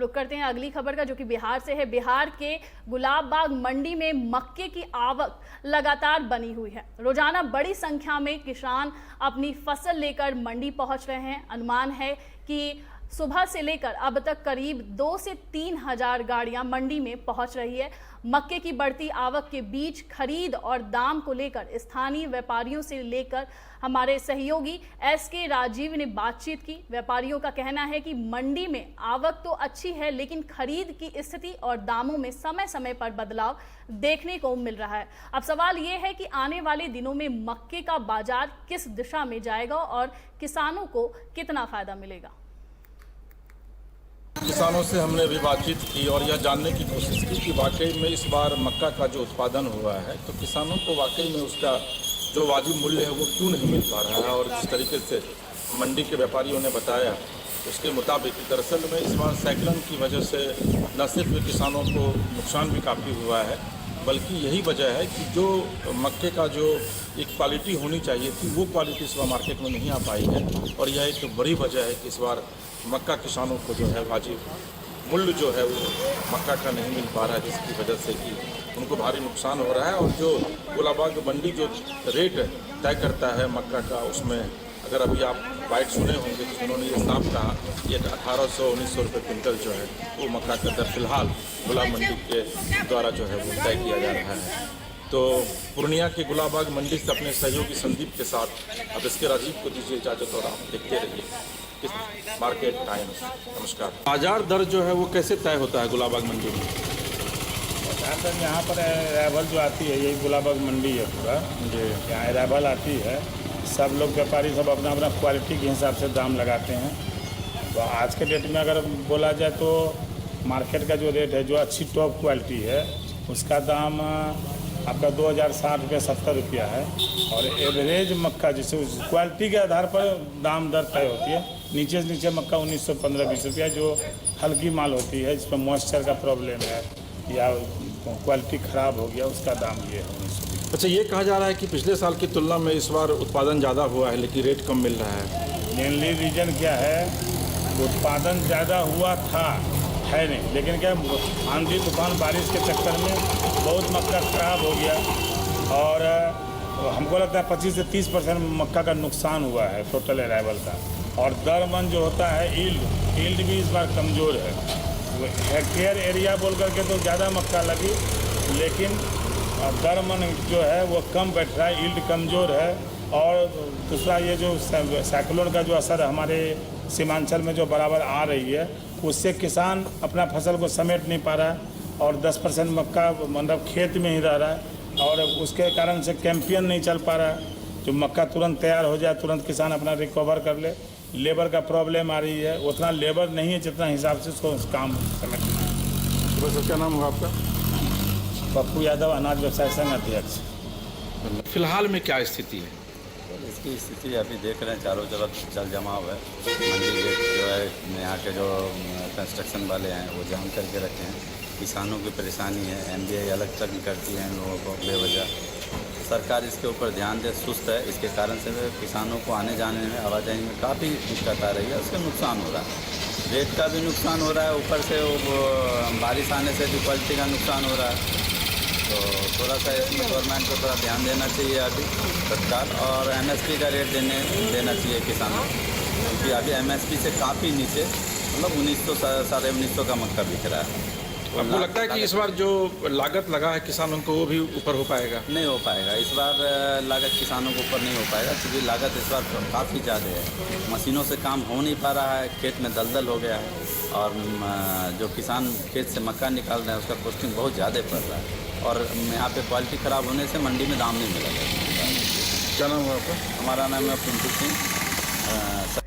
रुक करते हैं अगली खबर का, जो कि बिहार से है। बिहार के गुलाब बाग मंडी में मक्के की आवक लगातार बनी हुई है। रोजाना बड़ी संख्या में किसान अपनी फसल लेकर मंडी पहुंच रहे हैं। अनुमान है कि सुबह से लेकर अब तक करीब 2 से 3 हजार गाड़ियां मंडी में पहुंच रही है। मक्के की बढ़ती आवक के बीच खरीद और दाम को लेकर स्थानीय व्यापारियों से लेकर हमारे सहयोगी SK राजीव ने बातचीत की। व्यापारियों का कहना है कि मंडी में आवक तो अच्छी है, लेकिन खरीद की स्थिति और दामों में समय समय पर बदलाव देखने को मिल रहा है। अब सवाल ये है कि आने वाले दिनों में मक्के का बाजार किस दिशा में जाएगा और किसानों को कितना फायदा मिलेगा। किसानों से हमने अभी बातचीत की और यह जानने की कोशिश की कि वाकई में इस बार मक्का का जो उत्पादन हुआ है तो किसानों को वाकई में उसका जो वाजिब मूल्य है वो क्यों नहीं मिल पा रहा है। और जिस तरीके से मंडी के व्यापारियों ने बताया उसके मुताबिक दरअसल में इस बार साइक्लोन की वजह से न सिर्फ किसानों को नुकसान भी काफ़ी हुआ है, बल्कि यही वजह है कि जो मक्के का जो एक क्वालिटी होनी चाहिए थी वो क्वालिटी इस बार मार्केट में नहीं आ पाई है। और यह एक बड़ी वजह है कि इस बार मक्का किसानों को जो है वाजिब मूल्य जो है वो मक्का का नहीं मिल पा रहा है, जिसकी वजह से कि उनको भारी नुकसान हो रहा है। और जो गुलाब बाग मंडी जो रेट तय करता है मक्का का, उसमें अगर अभी आप बाइट सुने होंगे तो उन्होंने ये साफ कहा ये 1800-1900 रुपये क्विंटल जो है वो मक्का का दर फिलहाल गुलाब मंडी के द्वारा जो है वो तय किया जा रहा है। तो पूर्णिया के गुलाब बाग मंडी से अपने सहयोगी संदीप के साथ अब SK राजीव को दीजिए इजाज़त और आप देखते रहिए इस मार्केट टाइम्स। नमस्कार। बाजार दर जो है वो कैसे तय होता है गुलाब बाग मंडी में? बाजार दर यहाँ पर अराइवल जो आती है, यही गुलाब बाग मंडी है पूरा, जो यहाँ अराइवल आती है, सब लोग व्यापारी सब अपना अपना क्वालिटी के हिसाब से दाम लगाते हैं। तो आज के डेट में अगर बोला जाए तो मार्केट का जो रेट है, जो अच्छी टॉप क्वालिटी है, उसका दाम आपका 2060 रुपये 70 रुपया है। और एवरेज मक्का जैसे उस क्वालिटी के आधार पर दाम दर तय होती है। नीचे से नीचे मक्का 1915-20 रुपया, जो हल्की माल होती है जिसमें मॉइस्चर का प्रॉब्लम है या क्वालिटी ख़राब हो गया, उसका दाम ये है 1920। अच्छा, ये कहा जा रहा है कि पिछले साल की तुलना में इस बार उत्पादन ज़्यादा हुआ है लेकिन रेट कम मिल रहा है। मेनली रीज़न क्या है, उत्पादन ज़्यादा हुआ था है नहीं, लेकिन क्या आंधी तूफान बारिश के चक्कर में बहुत मक्का ख़राब हो गया और हमको लगता है 25 से 30% मक्का का नुकसान हुआ है टोटल अराइवल का। और दर मन जो होता है ईल्ड भी इस बार कमज़ोर है। हेक्टेयर एरिया बोल करके तो ज़्यादा मक्का लगी, लेकिन दर मन जो है वो कम बैठ रहा है, ईल्ड कमज़ोर है। और दूसरा ये जो साइक्लोन का जो असर हमारे सीमांचल में जो बराबर आ रही है, उससे किसान अपना फसल को समेट नहीं पा रहा है और 10% मक्का मतलब खेत में ही रह रहा है और उसके कारण से कैंपियन नहीं चल पा रहा है। जो मक्का तुरंत तैयार हो जाए, तुरंत किसान अपना रिकवर कर ले। लेबर का प्रॉब्लम आ रही है, उतना लेबर नहीं है जितना हिसाब से उसको काम समेटना है। बस क्या नाम होगा आपका? पप्पू यादव, अनाज व्यवसाय संघ अध्यक्ष। फिलहाल में क्या स्थिति है? इसकी स्थिति अभी देख रहे हैं, चारों तरफ जल जमाव है। मंडी गेट जो है यहाँ के जो कंस्ट्रक्शन वाले हैं वो जाम करके रखे हैं। किसानों की परेशानी है, MDI अलग तक करती है इन लोगों को बेवजह। सरकार इसके ऊपर ध्यान दे, सुस्त है। इसके कारण से किसानों को आने जाने में, आवाजाही में काफ़ी दिक्कत आ रही है, उसका नुकसान हो रहा है। रेट का भी नुकसान हो रहा है, ऊपर से वो बारिश आने से भी क्वालिटी का नुकसान हो रहा है। तो थोड़ा सा इसमें गवर्नमेंट को थोड़ा ध्यान देना चाहिए अभी तत्काल, और MSP का रेट देना चाहिए किसानों को, क्योंकि अभी MSP से काफ़ी नीचे, मतलब 1900 साढ़े 1900 का मक्का बिक रहा है। आपको लगता है कि इस बार जो लागत लगा है किसानों को वो भी ऊपर हो पाएगा? नहीं हो पाएगा इस बार, लागत किसानों के ऊपर नहीं हो पाएगा, क्योंकि लागत इस बार काफ़ी ज़्यादा है। मशीनों से काम हो नहीं पा रहा है, खेत में दलदल हो गया है और जो किसान खेत से मक्का निकाल रहे हैं उसका कॉस्टिंग बहुत ज़्यादा पड़ रहा है। और यहाँ पे क्वालिटी ख़राब होने से मंडी में दाम नहीं मिलेगा। क्या नाम है आपका? हमारा नाम है पिंटू सिंह।